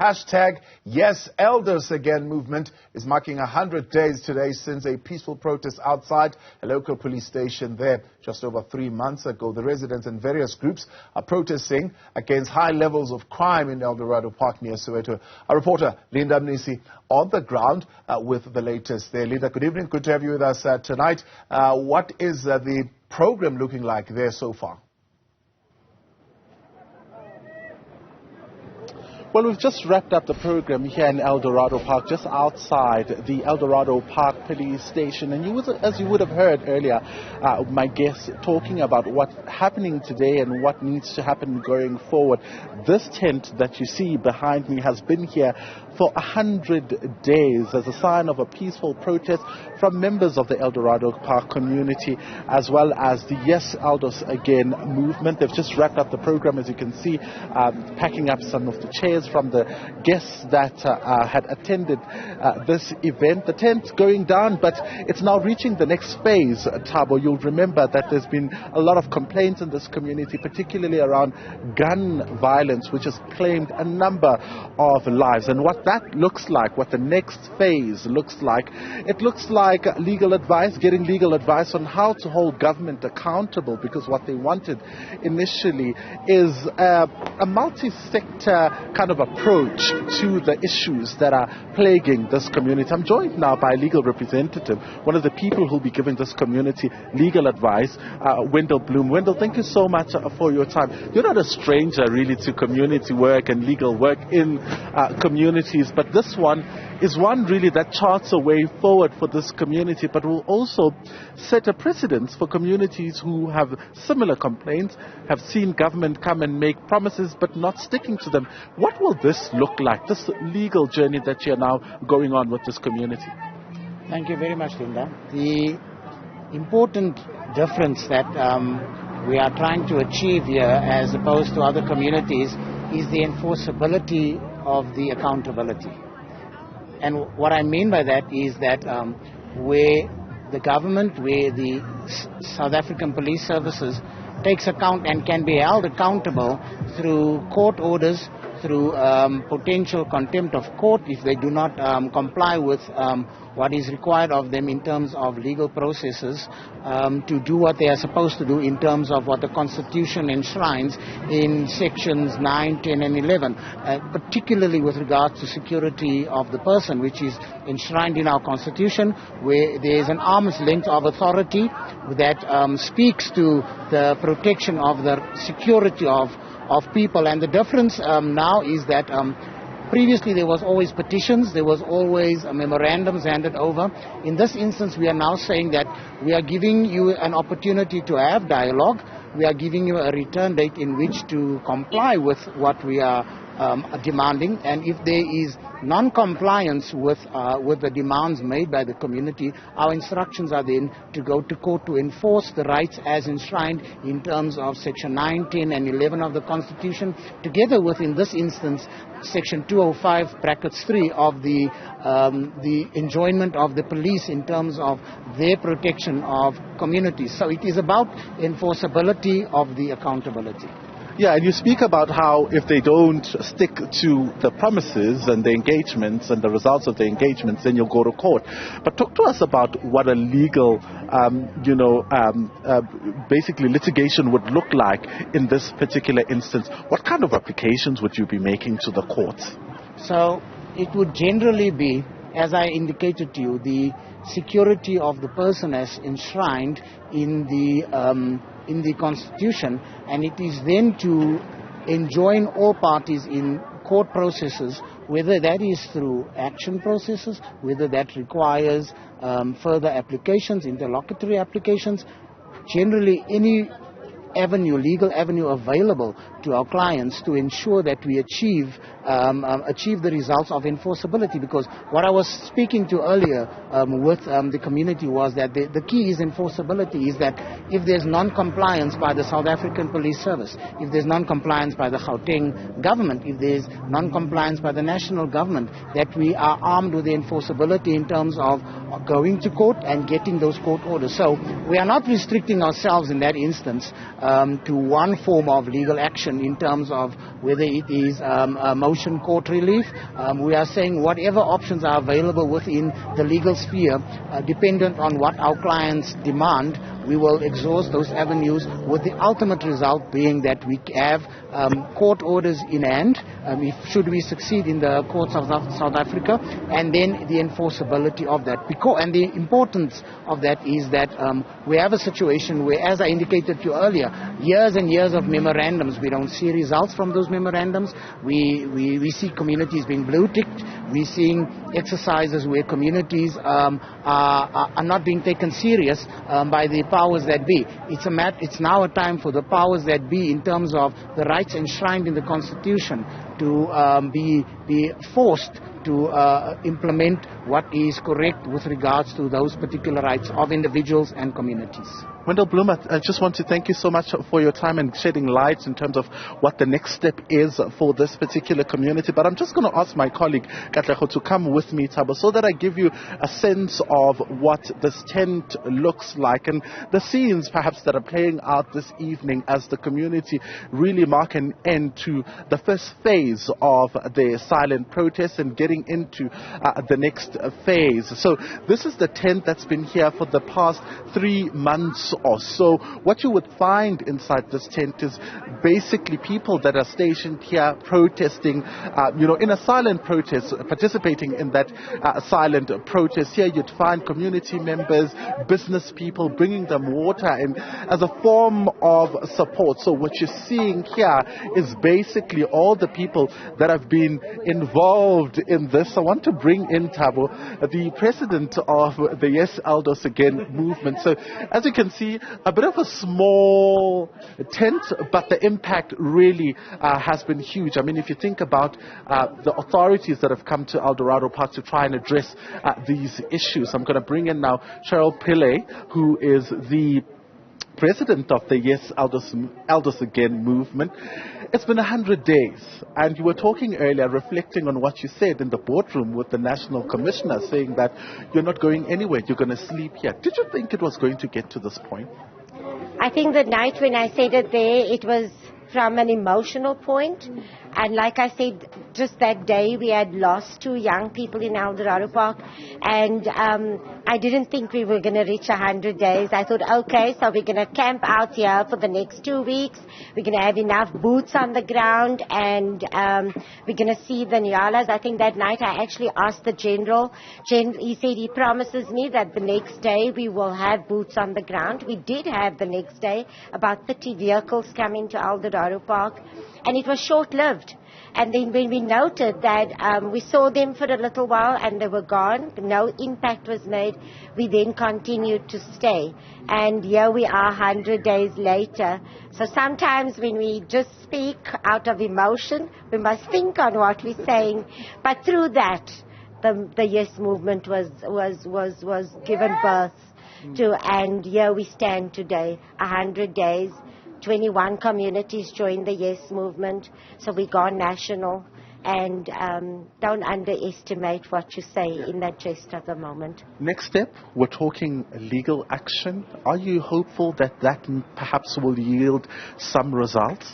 Hashtag Yes Eldos Again Movement is marking 100 days today since a peaceful protest outside a local police station there just over 3 months ago. The residents and various groups are protesting against high levels of crime in Eldorado Park near Soweto. Our reporter Linda Mnisi on the ground with the latest there. Linda, good evening. Good to have you with us tonight. What is the program looking like there so far? Well, we've just wrapped up the program here in Eldorado Park, just outside the Eldorado Park police station. And as you would have heard earlier, my guests talking about what's happening today and what needs to happen going forward. This tent that you see behind me has been here for 100 days as a sign of a peaceful protest from members of the Eldorado Park community, as well as the Yes Eldos Again Movement. They've just wrapped up the program, as you can see, packing up some of the chairs from the guests that had attended this event. The tent's going down, but it's now reaching the next phase, Thabo. You'll remember that there's been a lot of complaints in this community, particularly around gun violence, which has claimed a number of lives. And what that looks like, what the next phase looks like, it looks like legal advice, getting legal advice on how to hold government accountable, because what they wanted initially is a multi-sector kind of approach to the issues that are plaguing this community. I'm joined now by a legal representative, one of the people who'll be giving this community legal advice, Wendell Bloom. Wendell, thank you so much for your time. You're not a stranger really to community work and legal work in communities, but this one is one really that charts a way forward for this community, but will also set a precedence for communities who have similar complaints, have seen government come and make promises but not sticking to them. What will this look like, this legal journey that you're now going on with this community? Thank you very much, Linda. The important difference that we are trying to achieve here, as opposed to other communities, is the enforceability of the accountability. And what I mean by that is that where the government, where the South African Police Services takes account and can be held accountable through court orders, through potential contempt of court if they do not comply with what is required of them in terms of legal processes, to do what they are supposed to do in terms of what the Constitution enshrines in sections 9, 10 and 11, particularly with regards to security of the person, which is enshrined in our Constitution, where there is an arm's length of authority that speaks to the protection of the security of people. And the difference now is that previously there was always petitions, there was always memorandums handed over. In this instance, we are now saying that we are giving you an opportunity to have dialogue. We are giving you a return date in which to comply with what we are demanding, and if there is non-compliance with the demands made by the community, our instructions are then to go to court to enforce the rights as enshrined in terms of section 9, 10 and 11 of the Constitution, together with, in this instance, section 205(3) of the enjoyment of the police in terms of their protection of communities. So it is about enforceability of the accountability. Yeah, and you speak about how if they don't stick to the promises and the engagements and the results of the engagements, then you'll go to court. But talk to us about what a legal, basically litigation would look like in this particular instance. What kind of applications would you be making to the courts? So it would generally be, as I indicated to you, the security of the person as enshrined in the Constitution, and it is then to enjoin all parties in court processes, whether that is through action processes, whether that requires further applications, interlocutory applications, generally any avenue, legal avenue available to our clients to ensure that we achieve the results of enforceability. Because what I was speaking to earlier with the community was that the key is enforceability, is that if there's non-compliance by the South African Police Service, if there's non-compliance by the Gauteng government, if there's non-compliance by the national government, that we are armed with the enforceability in terms of going to court and getting those court orders. So we are not restricting ourselves in that instance to one form of legal action in terms of whether it is a motion court relief. We are saying whatever options are available within the legal sphere, dependent on what our clients demand, we will exhaust those avenues, with the ultimate result being that we have court orders in hand, should we succeed in the courts of South Africa, and then the enforceability of that. And the importance of that is that we have a situation where, as I indicated to you earlier, years and years of memorandums, we don't see results from those memorandums. We see communities being blue-ticked. We're seeing exercises where communities are not being taken serious by the powers that be. It's now a time for the powers that be, in terms of the rights enshrined in the Constitution, to be forced to implement what is correct with regards to those particular rights of individuals and communities. Wendell Bloom, I just want to thank you so much for your time and shedding light in terms of what the next step is for this particular community. But I'm just going to ask my colleague Katlego to come with me, Thabo, so that I give you a sense of what this tent looks like and the scenes perhaps that are playing out this evening as the community really mark an end to the first phase of the silent protest and getting into the next phase. So this is the tent that's been here for the past 3 months or so. What you would find inside this tent is basically people that are stationed here protesting, in a silent protest, participating in that silent protest. Here you'd find community members, business people bringing them water and as a form of support. So what you're seeing here is basically all the people that have been involved in this. I want to bring in Thabo, the president of the Yes Eldos Again Movement. So as you can see, a bit of a small tent, but the impact really has been huge. I mean, if you think about the authorities that have come to Eldorado Park to try and address these issues. I'm going to bring in now Cheryl Pillay, who is the president of the Yes Eldos Again Movement. It's been 100 days, and you were talking earlier, reflecting on what you said in the boardroom with the National Commissioner, saying that you're not going anywhere, you're going to sleep here. Did you think it was going to get to this point? I think the night when I said it there, it was from an emotional point. And like I said, just that day we had lost 2 young people in Eldorado Park, and I didn't think we were going to reach 100 days. I thought, okay, so we're going to camp out here for the next 2 weeks. We're going to have enough boots on the ground, and we're going to see the Nyalas. I think that night I actually asked the general. He said he promises me that the next day we will have boots on the ground. We did have the next day about 30 vehicles coming to Eldorado Park, and it was short-lived. And then when we noted that we saw them for a little while and they were gone, no impact was made, we then continued to stay. And here we are 100 days later. So sometimes when we just speak out of emotion, we must think on what we're saying. But through that, the Yes movement was given birth to, and here we stand today, 100 days. 21 communities joined the Yes movement, so we gone national, and don't underestimate what you say in that gist of the moment. Next step, we're talking legal action. Are you hopeful that perhaps will yield some results?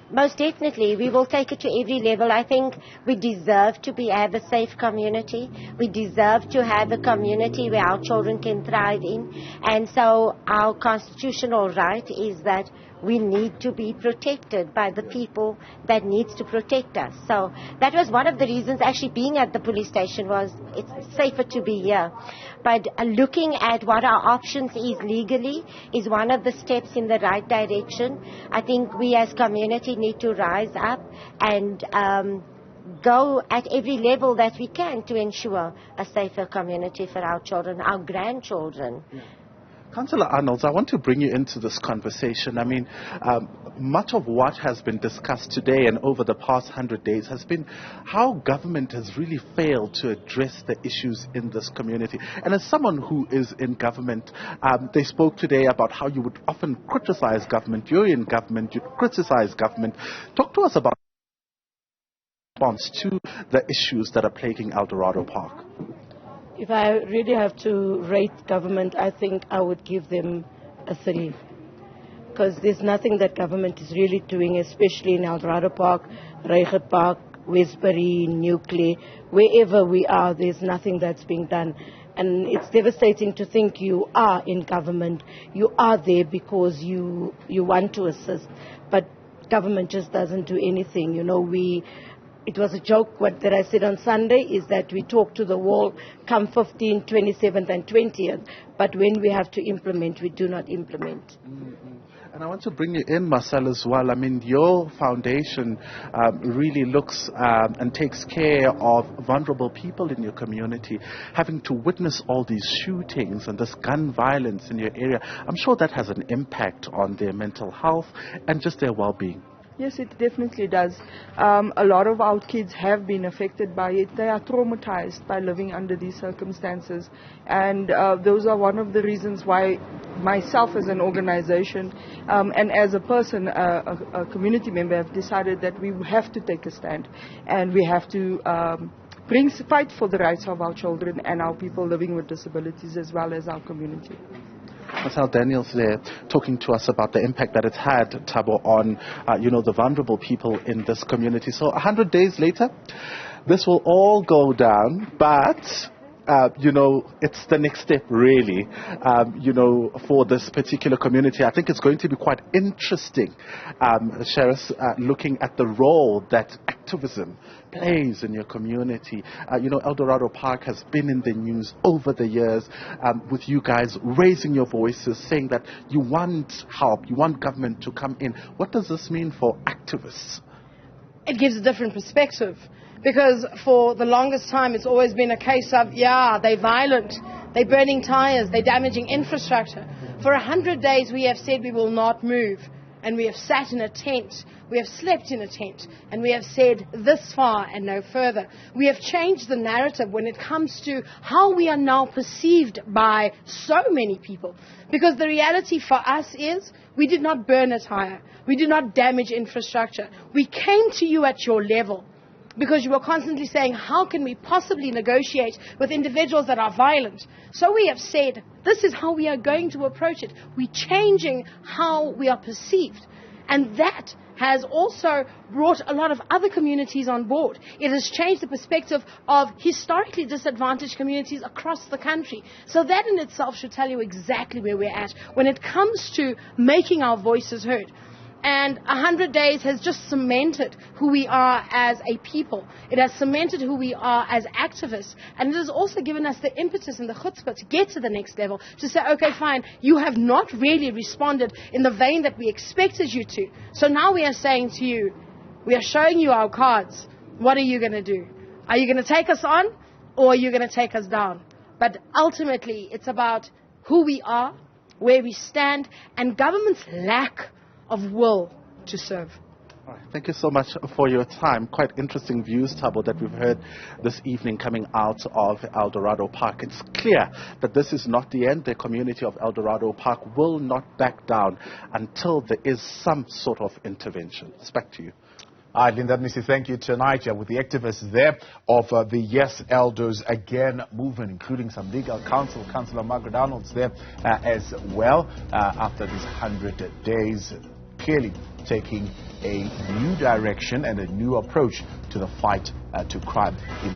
Most definitely. We will take it to every level. I think we deserve to have a safe community. We deserve to have a community where our children can thrive in. And so our constitutional right is that we need to be protected by the people that needs to protect us. So that was one of the reasons actually being at the police station was it's safer to be here. But looking at what our options is legally is one of the steps in the right direction. I think we as community need to rise up and go at every level that we can to ensure a safer community for our children, our grandchildren. Yeah. Councillor Arnolds, I want to bring you into this conversation. I mean, much of what has been discussed today and over the past 100 days has been how government has really failed to address the issues in this community. And as someone who is in government, they spoke today about how you would often criticize government. You're in government, you criticize government. Talk to us about response to the issues that are plaguing Eldorado Park. If I really have to rate government, I think I would give them a 3. because there's nothing that government is really doing, especially in Eldorado Park, Reichert Park, Westbury, Nuclear, wherever we are, there's nothing that's being done. And it's devastating to think you are in government, you are there because you want to assist, but government just doesn't do anything. You know, it was a joke that I said on Sunday is that we talk to the wall come 15th, 27th and 20th, but when we have to implement, we do not implement. And I want to bring you in, Marcel, as well. I mean, your foundation really looks and takes care of vulnerable people in your community. Having to witness all these shootings and this gun violence in your area, I'm sure that has an impact on their mental health and just their well-being. Yes, it definitely does. A lot of our kids have been affected by it. They are traumatized by living under these circumstances. And those are one of the reasons why myself as an organization and as a person, a community member, have decided that we have to take a stand. And we have to fight for the rights of our children and our people living with disabilities as well as our community. Marcel Daniels there talking to us about the impact that it's had, Thabo, on the vulnerable people in this community. So 100 days later, this will all go down, but it's the next step, really, for this particular community. I think it's going to be quite interesting, Sheriff, looking at the role that activism plays in your community. Eldorado Park has been in the news over the years with you guys raising your voices, saying that you want help, you want government to come in. What does this mean for activists? It gives a different perspective. Because for the longest time, it's always been a case of, they're violent, they're burning tires, they're damaging infrastructure. For 100 days, we have said we will not move. And we have sat in a tent, we have slept in a tent, and we have said this far and no further. We have changed the narrative when it comes to how we are now perceived by so many people. Because the reality for us is, we did not burn a tire, we did not damage infrastructure. We came to you at your level. Because you were constantly saying, how can we possibly negotiate with individuals that are violent? So we have said, this is how we are going to approach it. We're changing how we are perceived. And that has also brought a lot of other communities on board. It has changed the perspective of historically disadvantaged communities across the country. So that in itself should tell you exactly where we're at when it comes to making our voices heard. And 100 days has just cemented who we are as a people. It has cemented who we are as activists. And it has also given us the impetus and the chutzpah to get to the next level. To say, okay, fine, you have not really responded in the vein that we expected you to. So now we are saying to you, we are showing you our cards. What are you going to do? Are you going to take us on or are you going to take us down? But ultimately, it's about who we are, where we stand, and government's lack of will to serve. All right. Thank you so much for your time. Quite interesting views, Thabo, that we've heard this evening coming out of Eldorado Park. It's clear that this is not the end. The community of Eldorado Park will not back down until there is some sort of intervention. It's back to you. All right, Linda, Mnisi, thank you tonight with the activists there of the Yes Eldos Again Movement, including some legal counsel, Councillor Margaret Arnold's there as well, after these 100 days, clearly taking a new direction and a new approach to the fight to crime.